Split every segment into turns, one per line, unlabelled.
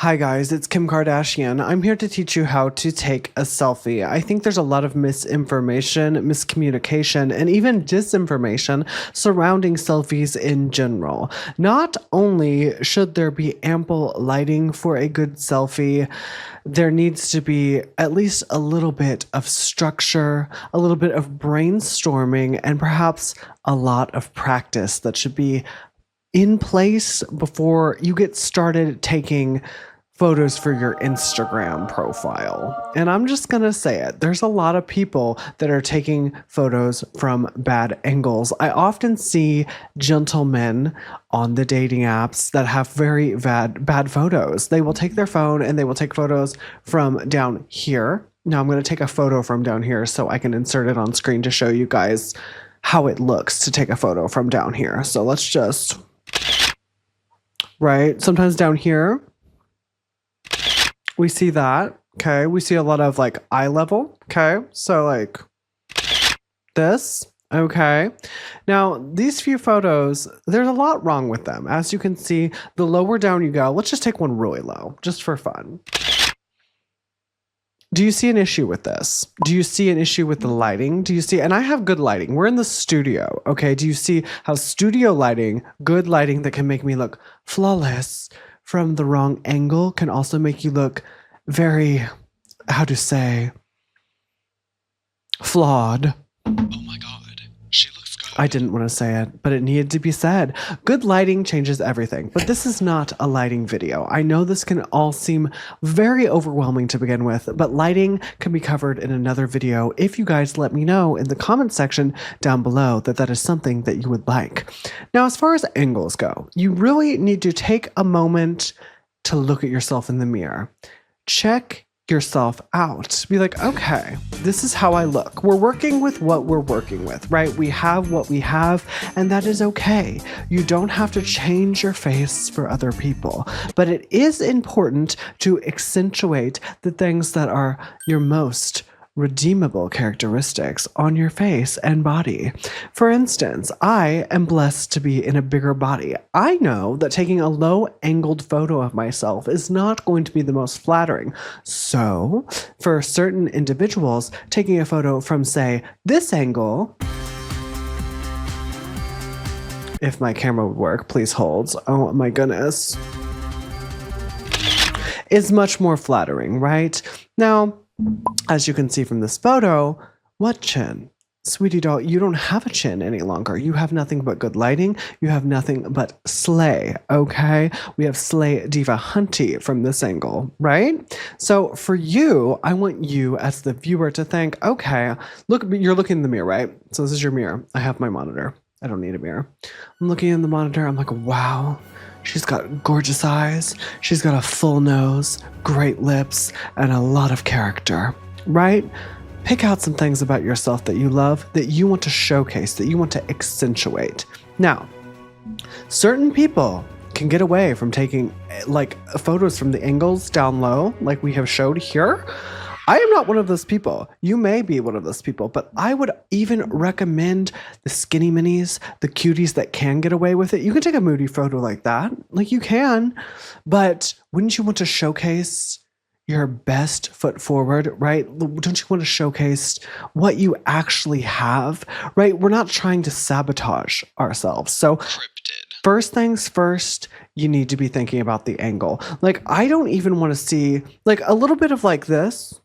Hi guys, it's Kim Kardashian. I'm here to teach you how to take a selfie. I think there's a lot of misinformation, miscommunication, and even disinformation surrounding selfies in general. Not only should there be ample lighting for a good selfie, there needs to be at least a little bit of structure, a little bit of brainstorming, and perhaps a lot of practice that should be in place before you get started taking photos for your Instagram profile. And I'm just gonna say it, there's a lot of people that are taking photos from bad angles. I often see gentlemen on the dating apps that have very bad photos. They will take their phone and they will take photos from down here. Now I'm gonna take a photo from down here so I can insert it on screen to show you guys how it looks to take a photo from down here. So let's just, right? Sometimes down here, we see that, okay? We see a lot of like eye level, okay? So like this, okay? Now, these few photos, there's a lot wrong with them. As you can see, the lower down you go, let's just take one really low, just for fun. Do you see an issue with this? Do you see an issue with the lighting? Do you see, and I have good lighting. We're in the studio, okay? Do you see how studio lighting, good lighting that can make me look flawless from the wrong angle can also make you look very, how to say, flawed. Oh my God, she looks good. I didn't want to say it, but it needed to be said. Good lighting changes everything, but this is not a lighting video. I know this can all seem very overwhelming to begin with, but lighting can be covered in another video if you guys let me know in the comment section down below that that is something that you would like. Now, as far as angles go, you really need to take a moment to look at yourself in the mirror. Check yourself out. Be like, okay, this is how I look. We're working with what we're working with, right? We have what we have, and that is okay. You don't have to change your face for other people, but it is important to accentuate the things that are your most redeemable characteristics on your face and body. For instance, I am blessed to be in a bigger body. I know that taking a low-angled photo of myself is not going to be the most flattering. So, for certain individuals, taking a photo from, say, this angle, if my camera would work, please hold. Oh my goodness. Is much more flattering, right? Now, as you can see from this photo, what chin? Sweetie doll, you don't have a chin any longer. You have nothing but good lighting. You have nothing but slay, okay? We have slay diva hunty from this angle, right? So for you, I want you as the viewer to think, okay, look, you're looking in the mirror, right? So this is your mirror. I have my monitor. I don't need a mirror. I'm looking in the monitor. I'm like, wow. She's got gorgeous eyes, she's got a full nose, great lips, and a lot of character, right? Pick out some things about yourself that you love, that you want to showcase, that you want to accentuate. Now, certain people can get away from taking like photos from the angles down low, like we have showed here. I am not one of those people. You may be one of those people, but I would even recommend the skinny minis, the cuties that can get away with it. You can take a moody photo like that, like you can, but wouldn't you want to showcase your best foot forward, right? Don't you want to showcase what you actually have, right? We're not trying to sabotage ourselves. So first things first, you need to be thinking about the angle. Like, I don't even want to see like a little bit of like this,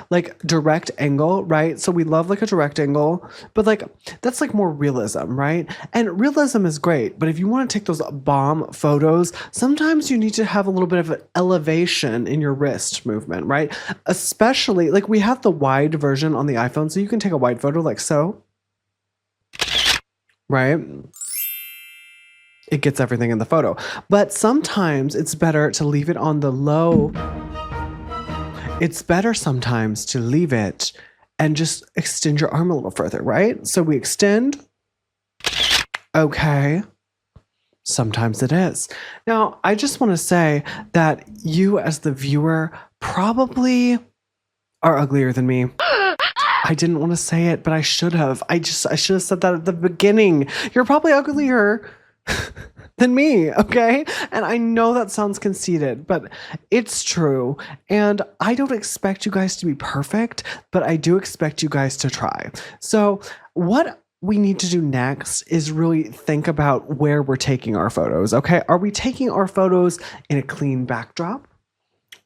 like direct angle, right? So we love like a direct angle, but like that's like more realism, right? And realism is great, but if you want to take those bomb photos, sometimes you need to have a little bit of an elevation in your wrist movement, right? Especially like we have the wide version on the iPhone, so you can take a wide photo like so, right? It gets everything in the photo, but sometimes it's better to leave it on the low. It's better sometimes to leave it and just extend your arm a little further, right? So we extend. Okay. Sometimes it is. Now, I just want to say that you as the viewer probably are uglier than me. I didn't want to say it, but I should have. I should have said that at the beginning. You're probably uglier than me, okay? And I know that sounds conceited, but it's true. And I don't expect you guys to be perfect, but I do expect you guys to try. So, what we need to do next is really think about where we're taking our photos, okay? Are we taking our photos in a clean backdrop?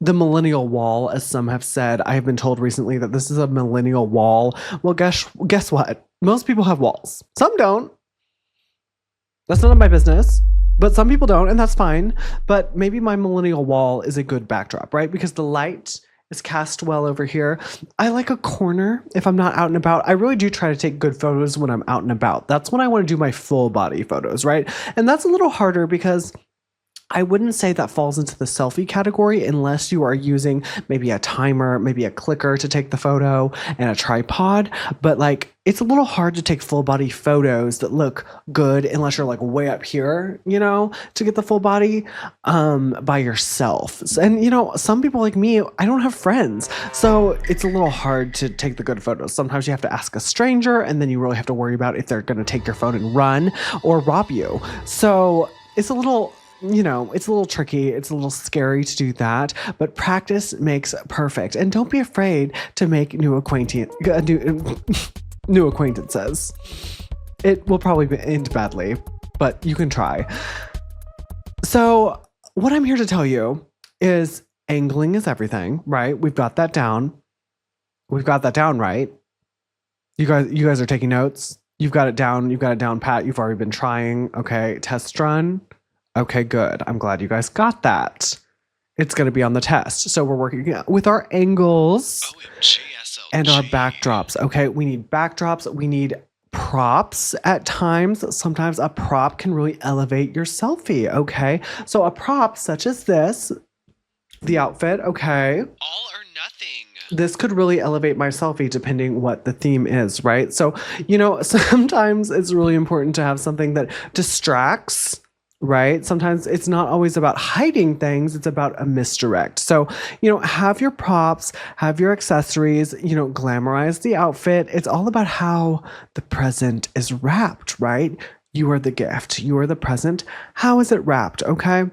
The millennial wall, as some have said. I have been told recently that this is a millennial wall. Well, guess what? Most people have walls. Some don't. That's none of my business. But some people don't, and that's fine. But maybe my millennial wall is a good backdrop, right? Because the light is cast well over here. I like a corner if I'm not out and about. I really do try to take good photos when I'm out and about. That's when I want to do my full body photos, right? And that's a little harder because I wouldn't say that falls into the selfie category unless you are using maybe a timer, maybe a clicker to take the photo and a tripod. But like, it's a little hard to take full body photos that look good unless you're like way up here, to get the full body by yourself. And some people like me, I don't have friends. So it's a little hard to take the good photos. Sometimes you have to ask a stranger, and then you really have to worry about if they're going to take your phone and run or rob you. So it's a little tricky. It's a little scary to do that, but practice makes perfect. And don't be afraid to make new acquaintances. It will probably end badly, but you can try. So what I'm here to tell you is angling is everything, right? We've got that down. Right? You guys are taking notes. You've got it down. You've got it down, Pat. You've already been trying. Okay. Test run. Okay, good. I'm glad you guys got that. It's going to be on the test. So we're working with our angles and our backdrops. Okay, we need backdrops. We need props at times. Sometimes a prop can really elevate your selfie. Okay, so a prop such as this, the outfit. Okay.
All or nothing.
This could really elevate my selfie depending what the theme is, right? So, sometimes it's really important to have something that distracts. Right? Sometimes it's not always about hiding things. It's about a misdirect. So, have your props, have your accessories, glamorize the outfit. It's all about how the present is wrapped, right? You are the gift. You are the present. How is it wrapped? Okay.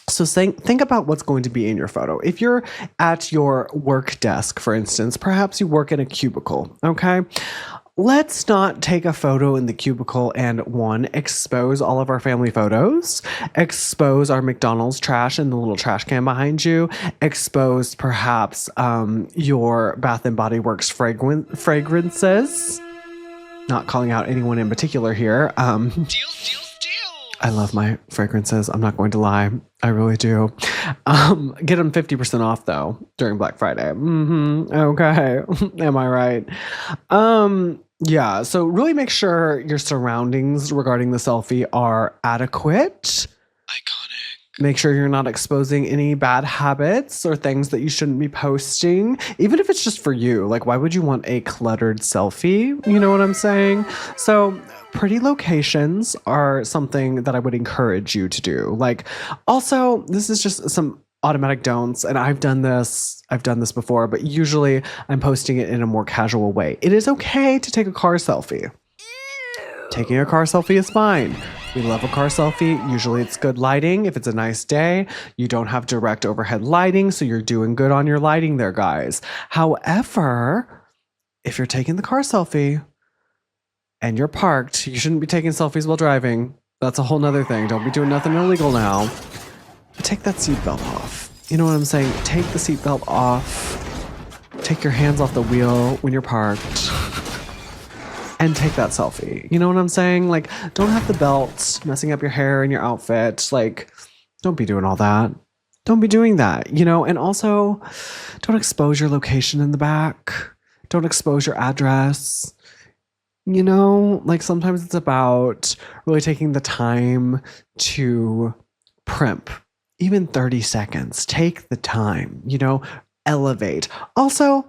So think about what's going to be in your photo. If you're at your work desk, for instance, perhaps you work in a cubicle. Okay. Let's not take a photo in the cubicle and expose all of our family photos, expose our McDonald's trash in the little trash can behind you, expose perhaps your Bath & Body Works fragrances. Not calling out anyone in particular here.
Deal.
I love my fragrances. I'm not going to lie. I really do. Get them 50% off though during Black Friday. Okay. Am I right? Yeah. So really make sure your surroundings regarding the selfie are adequate.
Iconic.
Make sure you're not exposing any bad habits or things that you shouldn't be posting, even if it's just for you. Like, why would you want a cluttered selfie? You know what I'm saying? So pretty locations are something that I would encourage you to do. Like, also, this is just some automatic don'ts, and I've done this before, but usually I'm posting it in a more casual way. It is okay to take a car selfie. Taking a car selfie is fine. We love a car selfie. Usually it's good lighting. If it's a nice day, you don't have direct overhead lighting, so you're doing good on your lighting there, guys. However, if you're taking the car selfie and you're parked, you shouldn't be taking selfies while driving. That's a whole nother thing. Don't be doing nothing illegal now. Take that seatbelt off. You know what I'm saying? Take the seatbelt off. Take your hands off the wheel when you're parked. And take that selfie. You know what I'm saying? Like, don't have the belt messing up your hair and your outfit. Like, don't be doing all that. Don't be doing that, And also, don't expose your location in the back. Don't expose your address. Like sometimes it's about really taking the time to primp. Even 30 seconds. Take the time, elevate. Also,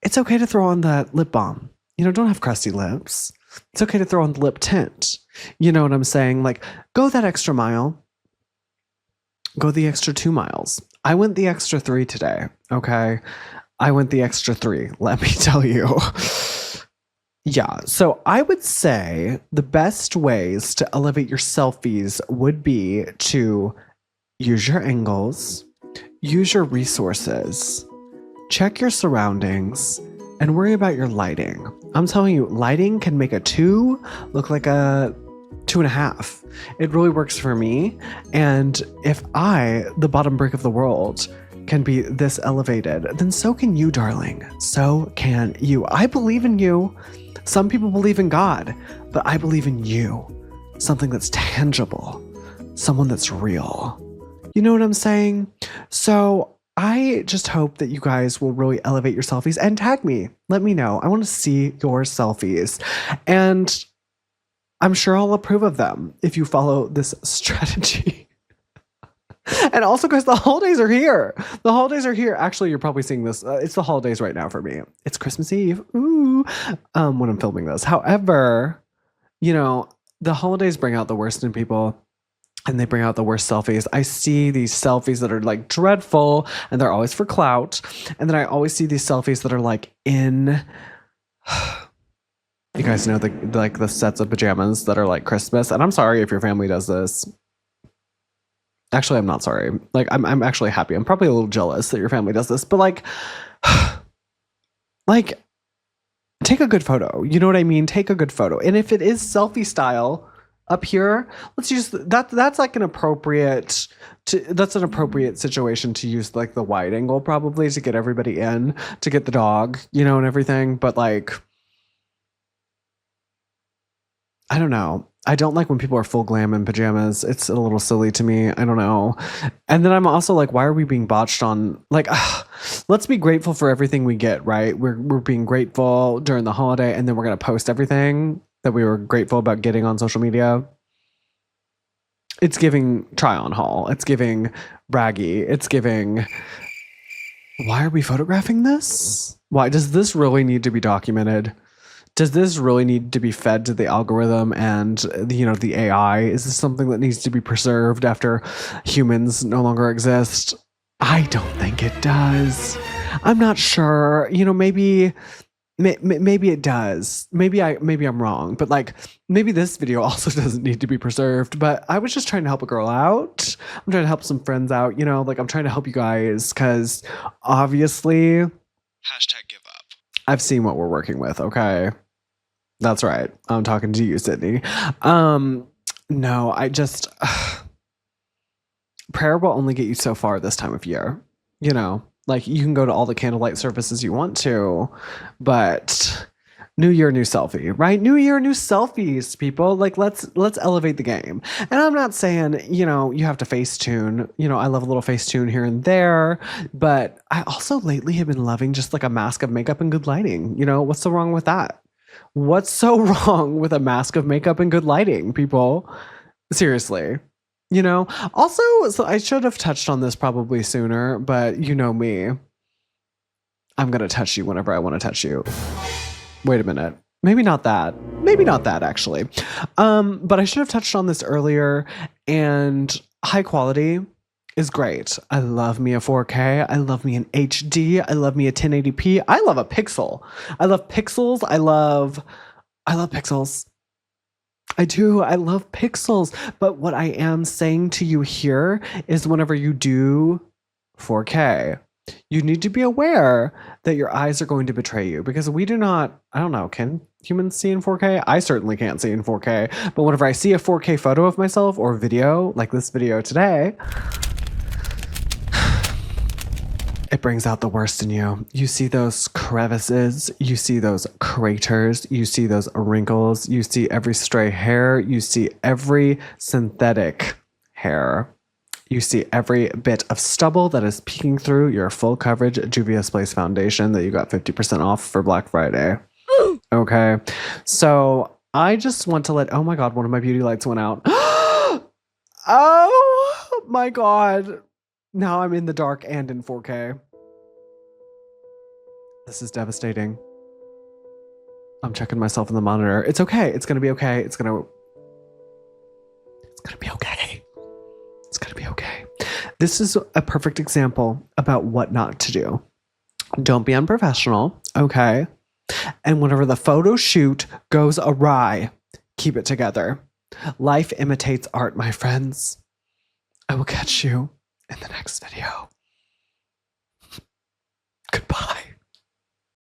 it's okay to throw on the lip balm. Don't have crusty lips. It's okay to throw on the lip tint. You know what I'm saying? Like, go that extra mile. Go the extra 2 miles. I went the extra 3 today, okay? I went the extra 3, let me tell you. Yeah, so I would say the best ways to elevate your selfies would be to use your angles, use your resources, check your surroundings, and worry about your lighting. I'm telling you, lighting can make a 2 look like a 2.5. It really works for me. And if I, the bottom brick of the world, can be this elevated, then so can you, darling. So can you. I believe in you. Some people believe in God, but I believe in you. Something that's tangible, someone that's real. You know what I'm saying? So I just hope that you guys will really elevate your selfies and tag me. Let me know. I want to see your selfies. And I'm sure I'll approve of them if you follow this strategy. And also, guys, the holidays are here. The holidays are here. Actually, you're probably seeing this. It's the holidays right now for me. It's Christmas Eve. Ooh, when I'm filming this. However, you know, the holidays bring out the worst in people. And they bring out the worst selfies. I see these selfies that are like dreadful and they're always for clout. And then I always see these selfies that are like in, you guys know the sets of pajamas that are like Christmas. And I'm sorry if your family does this. Actually, I'm not sorry. Like, I'm actually happy. I'm probably a little jealous that your family does this, but like, like, take a good photo. You know what I mean? Take a good photo. And if it is selfie style up here, let's use that. That's like an appropriate, that's an appropriate situation to use like the wide angle probably to get everybody in, to get the dog, you know, and everything. But like, I don't know. I don't like when people are full glam in pajamas. It's a little silly to me. I don't know. And then I'm also like, why are we being botched on? Like, let's be grateful for everything we get, right? We're being grateful during the holiday, and then we're gonna post everything that we were grateful about getting on social media. It's giving try on haul. It's giving braggy. It's giving. Why are we photographing this? Why does this really need to be documented? Does this really need to be fed to the algorithm and, you know, the AI? Is this something that needs to be preserved after humans no longer exist? I don't think it does. I'm not sure. You know, maybe it does. Maybe I'm wrong. But like, maybe this video also doesn't need to be preserved. But I was just trying to help a girl out. I'm trying to help some friends out. You know, like I'm trying to help you guys because obviously,
Hashtag give up.
I've seen what we're working with. Okay. That's right. I'm talking to you, Sydney. No, I just prayer will only get you so far this time of year. You know, like you can go to all the candlelight services you want to, but new year, new selfie, right? New year, new selfies, people. Like let's elevate the game. And I'm not saying, you know, you have to Facetune. You know, I love a little Facetune here and there, but I also lately have been loving just like a mask of makeup and good lighting. You know, what's so wrong with that? What's so wrong with a mask of makeup and good lighting, people? Seriously. You know, also, so I should have touched on this probably sooner, but you know me. I'm going to touch you whenever I want to touch you. Wait a minute. Maybe not that. Maybe not that, actually. But I should have touched on this earlier. And high quality is great. I love me a 4K. I love me an HD. I love me a 1080p. I love a pixel. I love pixels. I love pixels. I do. I love pixels. But what I am saying to you here is whenever you do 4K, you need to be aware that your eyes are going to betray you because we do not, I don't know, can humans see in 4K? I certainly can't see in 4K. But whenever I see a 4K photo of myself or video, like this video today, it brings out the worst in you. You see those crevices, you see those craters, you see those wrinkles, you see every stray hair, you see every synthetic hair. You see every bit of stubble that is peeking through your full coverage Juvia's Place foundation that you got 50% off for Black Friday. Okay. So I just want to oh my God, one of my beauty lights went out. Oh my God. Now I'm in the dark and in 4K. This is devastating. I'm checking myself in the monitor. It's okay. It's going to be okay. It's going to be okay. It's going to be okay. This is a perfect example about what not to do. Don't be unprofessional, okay? And whenever the photo shoot goes awry, keep it together. Life imitates art, my friends. I will catch you in the next video.